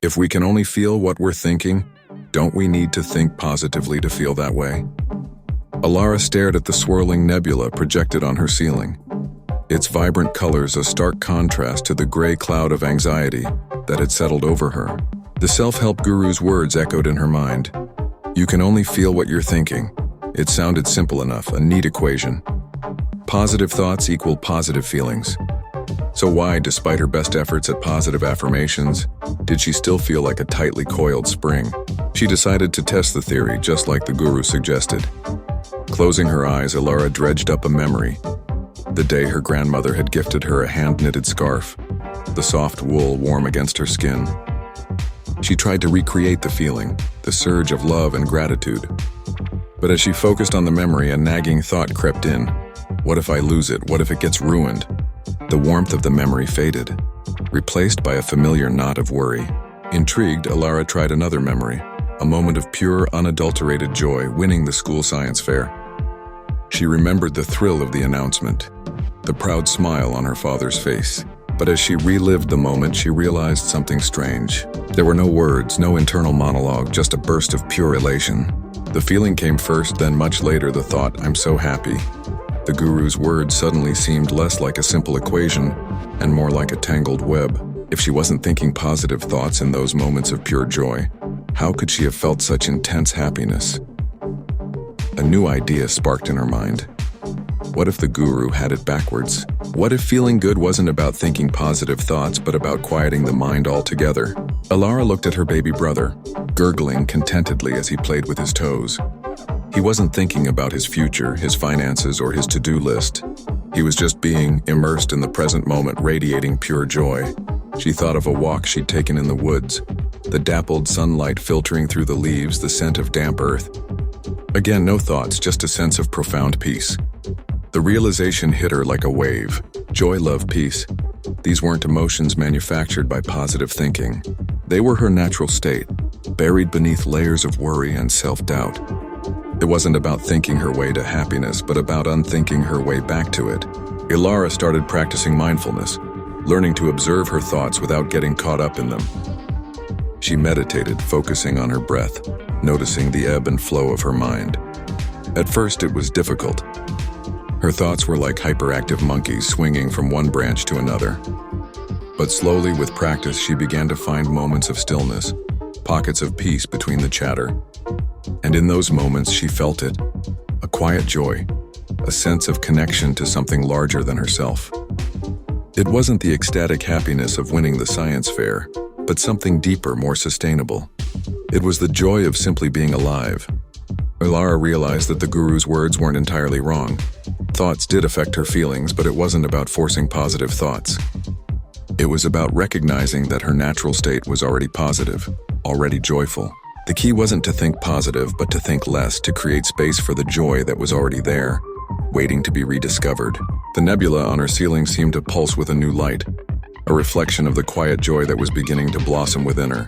If we can only feel what we're thinking, don't we need to think positively to feel that way? Alara stared at the swirling nebula projected on her ceiling. Its vibrant colors a stark contrast to the gray cloud of anxiety that had settled over her. The self-help guru's words echoed in her mind. You can only feel what you're thinking. It sounded simple enough, a neat equation. Positive thoughts equal positive feelings. So why, despite her best efforts at positive affirmations, did she still feel like a tightly coiled spring? She decided to test the theory just like the guru suggested. Closing her eyes, Alara dredged up a memory. The day her grandmother had gifted her a hand-knitted scarf, the soft wool warm against her skin. She tried to recreate the feeling, the surge of love and gratitude. But as she focused on the memory, a nagging thought crept in. What if I lose it? What if it gets ruined? The warmth of the memory faded, replaced by a familiar knot of worry. Intrigued, Alara tried another memory, a moment of pure, unadulterated joy, winning the school science fair. She remembered the thrill of the announcement, the proud smile on her father's face. But as she relived the moment, she realized something strange. There were no words, no internal monologue, just a burst of pure elation. The feeling came first, then much later the thought, I'm so happy. The guru's words suddenly seemed less like a simple equation and more like a tangled web. If she wasn't thinking positive thoughts in those moments of pure joy, how could she have felt such intense happiness? A new idea sparked in her mind. What if the guru had it backwards? What if feeling good wasn't about thinking positive thoughts, but about quieting the mind altogether? Alara looked at her baby brother, gurgling contentedly as he played with his toes. He wasn't thinking about his future, his finances, or his to-do list. He was just being immersed in the present moment, radiating pure joy. She thought of a walk she'd taken in the woods, the dappled sunlight filtering through the leaves, the scent of damp earth. Again, no thoughts, just a sense of profound peace. The realization hit her like a wave. Joy, love, peace. These weren't emotions manufactured by positive thinking. They were her natural state, buried beneath layers of worry and self-doubt. It wasn't about thinking her way to happiness, but about unthinking her way back to it. Alara started practicing mindfulness, learning to observe her thoughts without getting caught up in them. She meditated, focusing on her breath, noticing the ebb and flow of her mind. At first, it was difficult. Her thoughts were like hyperactive monkeys swinging from one branch to another. But slowly, with practice, she began to find moments of stillness, pockets of peace between the chatter. And in those moments, she felt it, a quiet joy, a sense of connection to something larger than herself. It wasn't the ecstatic happiness of winning the science fair, but something deeper, more sustainable. It was the joy of simply being alive. Alara realized that the guru's words weren't entirely wrong. Thoughts did affect her feelings, but it wasn't about forcing positive thoughts. It was about recognizing that her natural state was already positive, already joyful. The key wasn't to think positive, but to think less, to create space for the joy that was already there, waiting to be rediscovered. The nebula on her ceiling seemed to pulse with a new light, a reflection of the quiet joy that was beginning to blossom within her.